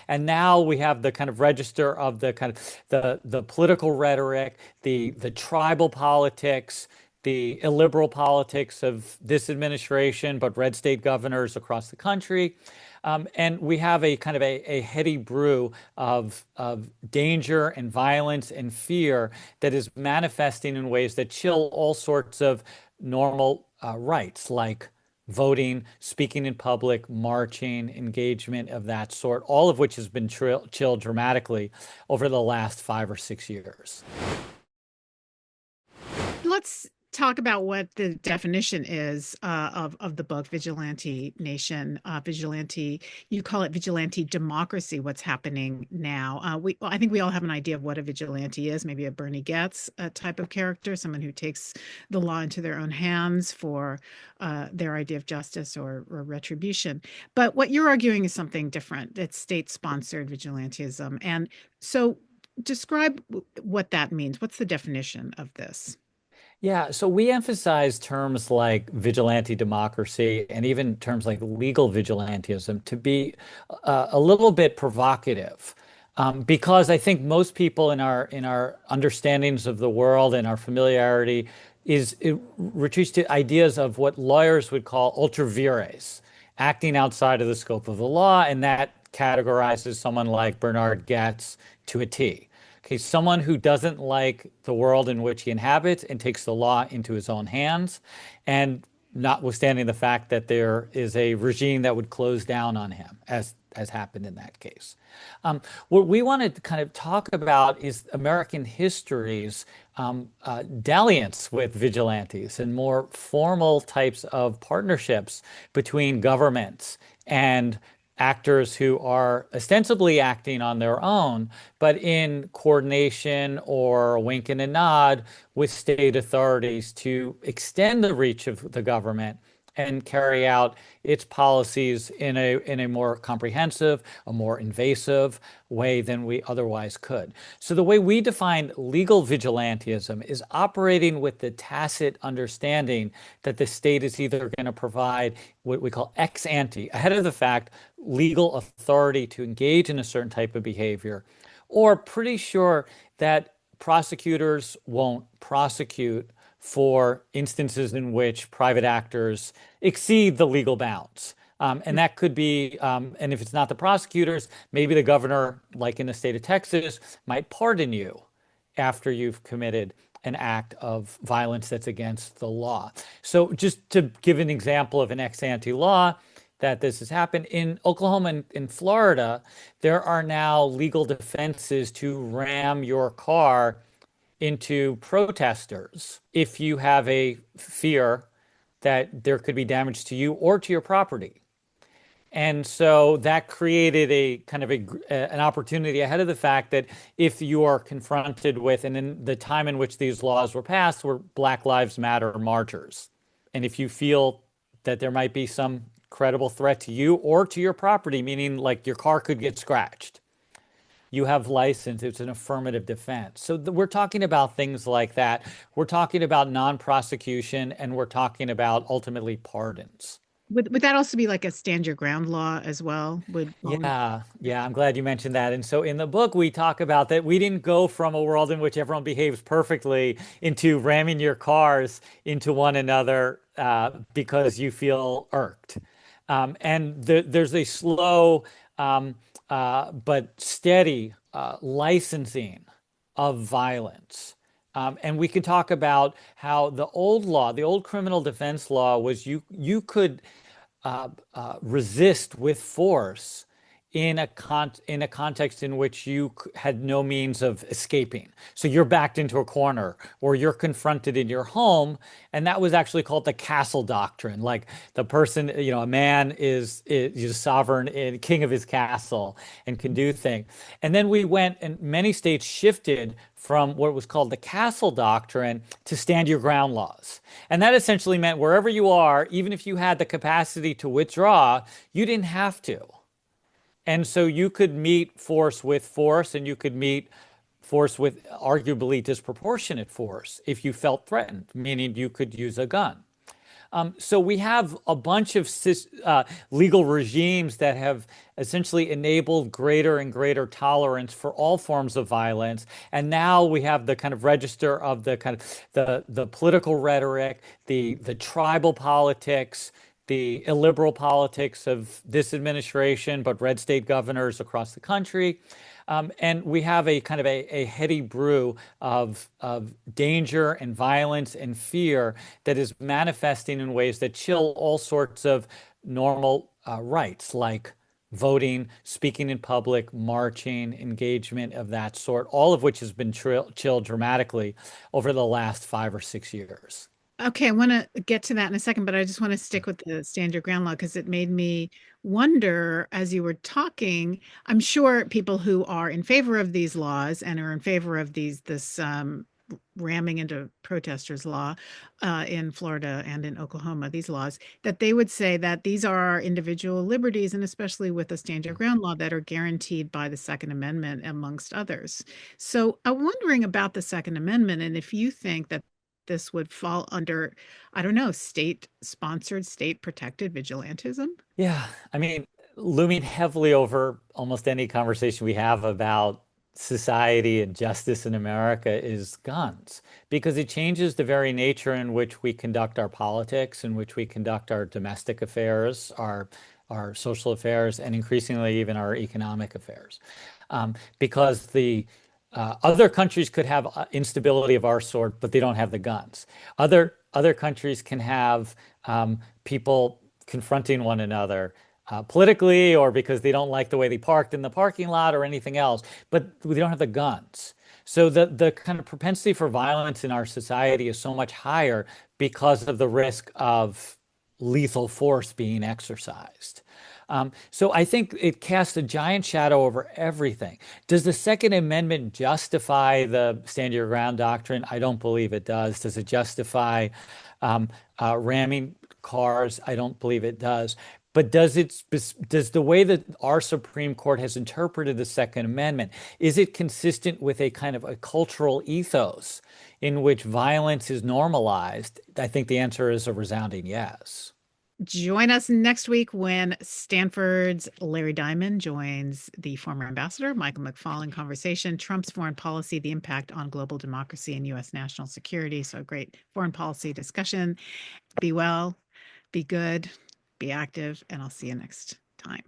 And now we have the kind of register of the kind of the political rhetoric, the tribal politics, the illiberal politics of this administration, but red state governors across the country. And we have a kind of a heady brew of danger and violence and fear that is manifesting in ways that chill all sorts of normal rights, like voting, speaking in public, marching, engagement of that sort, all of which has been chilled dramatically over the last 5 or 6 years. Let's talk about what the definition is of the book Vigilante Nation. Vigilante, you call it vigilante democracy. What's happening now? I think we all have an idea of what a vigilante is. Maybe a Bernie Getz type of character, someone who takes the law into their own hands for their idea of justice or retribution. But what you're arguing is something different. It's state-sponsored vigilantism, and so describe what that means. What's the definition of this? Yeah, so we emphasize terms like vigilante democracy and even terms like legal vigilantism to be a little bit provocative, because I think most people in our understandings of the world and our familiarity is it retreats to ideas of what lawyers would call ultra vires, acting outside of the scope of the law, and that categorizes someone like Bernard Getz to a T. Okay, someone who doesn't like the world in which he inhabits and takes the law into his own hands, and notwithstanding the fact that there is a regime that would close down on him, as happened in that case. What we want to kind of talk about is American history's dalliance with vigilantes and more formal types of partnerships between governments and actors who are ostensibly acting on their own, but in coordination or a wink and a nod with state authorities to extend the reach of the government and carry out its policies in a more comprehensive, a more invasive way than we otherwise could. So the way we define legal vigilantism is operating with the tacit understanding that the state is either going to provide what we call ex ante, ahead of the fact, legal authority to engage in a certain type of behavior, or pretty sure that prosecutors won't prosecute for instances in which private actors exceed the legal bounds. And that could be, and if it's not the prosecutors, maybe the governor, like in the state of Texas, might pardon you after you've committed an act of violence that's against the law. So just to give an example of an ex ante law that this has happened in Oklahoma and in Florida, there are now legal defenses to ram your car into protesters if you have a fear that there could be damage to you or to your property. And so that created a kind of an opportunity ahead of the fact that if you are confronted with, and in the time in which these laws were passed were Black Lives Matter marchers. And if you feel that there might be some credible threat to you or to your property, meaning like your car could get scratched, you have license, it's an affirmative defense. So we're talking about things like that. We're talking about non-prosecution, and we're talking about ultimately pardons. Would that also be like a stand your ground law as well? Would all Yeah, I'm glad you mentioned that. And so in the book, we talk about that we didn't go from a world in which everyone behaves perfectly into ramming your cars into one another because you feel irked. And there's a slow but steady licensing of violence. And we could talk about how the old law, the old criminal defense law, was you could resist with force in a context in which you had no means of escaping. So you're backed into a corner or you're confronted in your home, and that was actually called the castle doctrine. Like the person, a man is sovereign and king of his castle and can do things. And then we went, and many states shifted from what was called the castle doctrine to stand your ground laws. And that essentially meant wherever you are, even if you had the capacity to withdraw, you didn't have to. And so you could meet force with force, and you could meet force with arguably disproportionate force if you felt threatened, meaning you could use a gun. So we have a bunch of legal regimes that have essentially enabled greater and greater tolerance for all forms of violence. And now we have the kind of register of the kind of the political rhetoric, the tribal politics, the illiberal politics of this administration, but red state governors across the country. And we have a kind of a heady brew of danger and violence and fear that is manifesting in ways that chill all sorts of normal rights, like voting, speaking in public, marching, engagement of that sort, all of which has been chilled dramatically over the last 5 or 6 years. Okay, I want to get to that in a second, but I just want to stick with the stand your ground law because it made me wonder as you were talking. I'm sure people who are in favor of these laws and are in favor of this ramming into protesters law in Florida and in Oklahoma, these laws, that they would say that these are our individual liberties, and especially with the stand your ground law that are guaranteed by the Second Amendment, amongst others. So I'm wondering about the Second Amendment and if you think that this would fall under, I don't know, state sponsored, state protected vigilantism? Yeah, I mean, looming heavily over almost any conversation we have about society and justice in America is guns, because it changes the very nature in which we conduct our politics, in which we conduct our domestic affairs, our social affairs, and increasingly even our economic affairs. Because the other countries could have instability of our sort, but they don't have the guns. Other countries can have people confronting one another politically, or because they don't like the way they parked in the parking lot or anything else, but we don't have the guns. So the kind of propensity for violence in our society is so much higher because of the risk of lethal force being exercised. So I think it casts a giant shadow over everything. Does the Second Amendment justify the stand your ground doctrine? I don't believe it does. Does it justify ramming cars? I don't believe it does. But does the way that our Supreme Court has interpreted the Second Amendment, is it consistent with a kind of a cultural ethos in which violence is normalized? I think the answer is a resounding yes. Join us next week when Stanford's Larry Diamond joins the former ambassador, Michael McFaul, in conversation Trump's foreign policy, the impact on global democracy and U.S. national security. So, great foreign policy discussion. Be well, be good, be active, and I'll see you next time.